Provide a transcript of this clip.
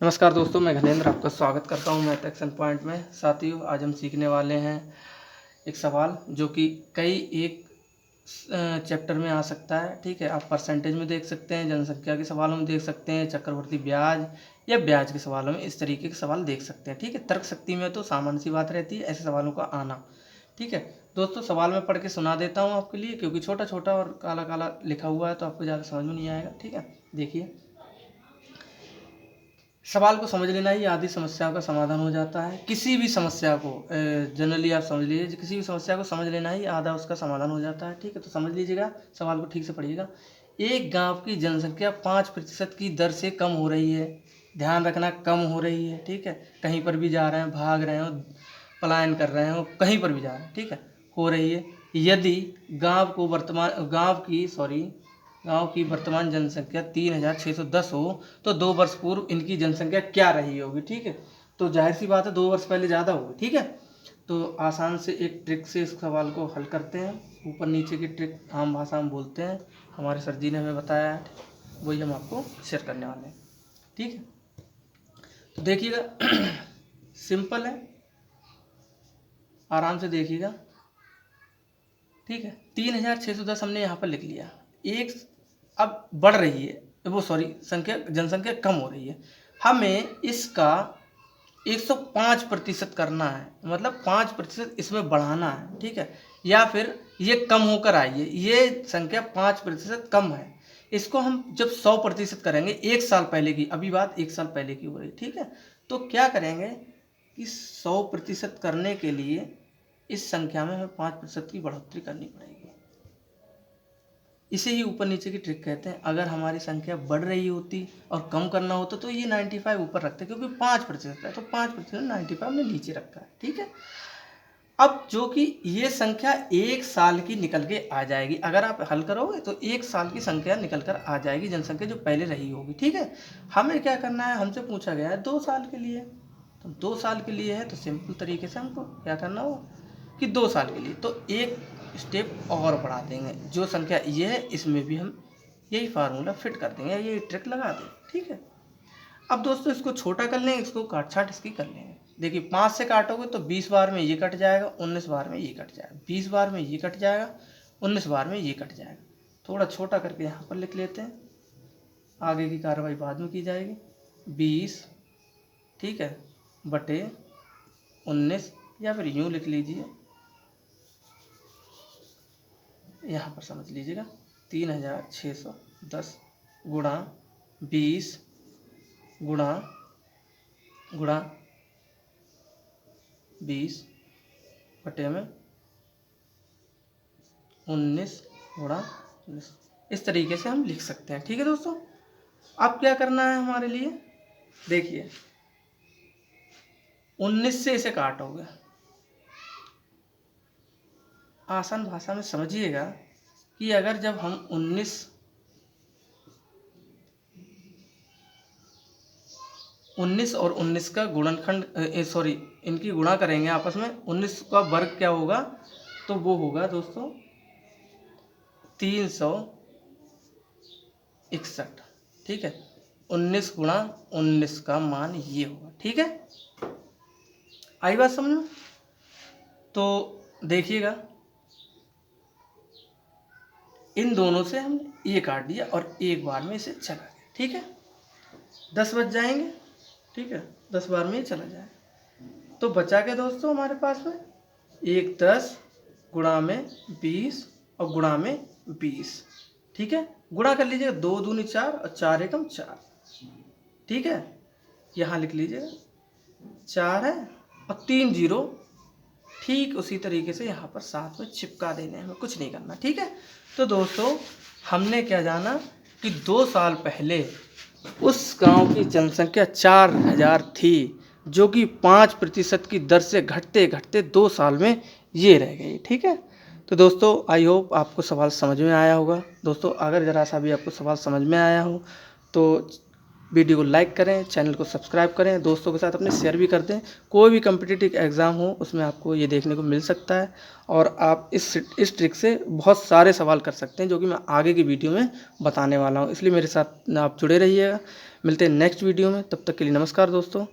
नमस्कार दोस्तों, मैं घनेंद्र आपका स्वागत करता हूं मैथ एक्शन पॉइंट में। साथियों, आज हम सीखने वाले हैं एक सवाल जो कि कई एक चैप्टर में आ सकता है। ठीक है, आप परसेंटेज में देख सकते हैं, जनसंख्या के सवालों में देख सकते हैं, चक्रवृद्धि ब्याज या ब्याज के सवालों में इस तरीके के सवाल देख सकते हैं। ठीक है, तर्क शक्ति में तो सामान्य सी बात रहती है ऐसे सवालों का आना। ठीक है दोस्तों, सवाल मैं पढ़ के सुना देता हूँ आपके लिए, क्योंकि छोटा छोटा और काला काला लिखा हुआ है तो आपको ज़्यादा समझ में नहीं आएगा। ठीक है, देखिए, सवाल को समझ लेना ही आधी समस्याओं का समाधान हो जाता है। किसी भी समस्या को जनरली आप समझ लीजिए, किसी भी समस्या को समझ लेना ही आधा उसका समाधान हो जाता है। ठीक है, तो समझ लीजिएगा, सवाल को ठीक से पढ़िएगा। एक गांव की जनसंख्या 5% की दर से कम हो रही है। ध्यान रखना, कम हो रही है। ठीक है, कहीं पर भी जा रहे हैं, भाग रहे हो, पलायन कर रहे हो, कहीं पर भी जा रहे हैं, ठीक है, हो रही है। यदि गांव की वर्तमान जनसंख्या 3610 हो तो 2 वर्ष पूर्व इनकी जनसंख्या क्या रही होगी। ठीक है, तो जाहिर सी बात है 2 वर्ष पहले ज़्यादा होगी। ठीक है, तो आसान से एक ट्रिक से इस सवाल को हल करते हैं। ऊपर नीचे की ट्रिक आम भाषा में बोलते हैं, हमारे सर जी ने हमें बताया है, वही हम आपको शेयर करने वाले हैं। ठीक है, तो देखिएगा सिंपल है, आराम से देखिएगा। ठीक है, 3610 हमने यहाँ पर लिख लिया। एक अब बढ़ रही है, जनसंख्या कम हो रही है। हमें इसका 105% करना है, मतलब 5% इसमें बढ़ाना है। ठीक है, या फिर ये कम होकर आई है, ये संख्या 5% कम है, इसको हम जब 100% करेंगे, 1 साल पहले की, अभी बात 1 साल पहले की हो रही। ठीक है, तो क्या करेंगे कि 100% करने के लिए इस संख्या में हमें 5% की बढ़ोतरी करनी पड़ेगी। इसे ही ऊपर नीचे की ट्रिक कहते हैं। अगर हमारी संख्या बढ़ रही होती और कम करना होता तो ये 95 ऊपर रखते, क्योंकि 5% है तो 5% 95 हमने नीचे रखा है। ठीक है, अब जो कि ये संख्या 1 साल की निकल के आ जाएगी, अगर आप हल करोगे तो 1 साल की संख्या निकल कर आ जाएगी, जनसंख्या जो पहले रही होगी। ठीक है, हमें क्या करना है, हमसे पूछा गया है 2 साल के लिए, तो 2 साल के लिए है तो सिंपल तरीके से हमको क्या करना होगा कि 2 साल के लिए तो एक स्टेप और बढ़ा देंगे। जो संख्या ये है इसमें भी हम यही फार्मूला फिट कर देंगे, यही ट्रिक लगा देंगे। ठीक है, अब दोस्तों इसको छोटा कर लेंगे, इसको काट छाट इसकी कर लेंगे। देखिए, 5 से काटोगे तो 20 बार में ये कट जाएगा, 19 बार में ये कट जाएगा, 20 बार में ये कट जाएगा, 19 बार में ये कट जाएगा। थोड़ा छोटा करके यहाँ पर लिख लेते हैं, आगे की कार्रवाई बाद में की जाएगी। 20, ठीक है, बटे 19, या फिर यूँ लिख लीजिए, यहाँ पर समझ लीजिएगा, 3610 गुणा 20 गुणा 20 बटे में 19 गुणा 19, इस तरीके से हम लिख सकते हैं। ठीक है दोस्तों, अब क्या करना है हमारे लिए, देखिए 19 से इसे काटोगे, आसान भाषा में समझिएगा कि अगर जब हम 19 और 19 का गुणनखंड इनकी गुणा करेंगे आपस में, 19 का वर्ग क्या होगा, तो वो होगा दोस्तों 361। ठीक है, 19 गुणा 19 का मान ये होगा। ठीक है, आई बात समझ में? तो देखिएगा, इन दोनों से हमने ये काट दिया और एक बार में इसे चला गया। ठीक है, 10 बच जाएंगे। ठीक है, 10 बार में ही चला जाए तो बचा के दोस्तों हमारे पास में 1 10 गुणा में 20 और गुणा में 20। ठीक है, गुणा कर लीजिएगा, 2 दूनी 4 और 4 एकम 4। ठीक है, यहाँ लिख लीजिएगा 4 है और 3 0, ठीक उसी तरीके से यहाँ पर साथ में चिपका देने, हमें कुछ नहीं करना। ठीक है, तो दोस्तों हमने क्या जाना कि 2 साल पहले उस गांव की जनसंख्या 4000 थी, जो कि 5% की दर से घटते घटते 2 साल में ये रह गई। ठीक है, तो दोस्तों आई होप आपको सवाल समझ में आया होगा। दोस्तों अगर ज़रा सा भी आपको सवाल समझ में आया हो तो वीडियो को लाइक करें, चैनल को सब्सक्राइब करें, दोस्तों के साथ अपने शेयर भी कर दें। कोई भी कम्पिटिटिव एग्ज़ाम हो उसमें आपको ये देखने को मिल सकता है और आप इस ट्रिक से बहुत सारे सवाल कर सकते हैं, जो कि मैं आगे की वीडियो में बताने वाला हूँ। इसलिए मेरे साथ आप जुड़े रहिएगा। मिलते हैं नेक्स्ट वीडियो में, तब तक के लिए नमस्कार दोस्तों।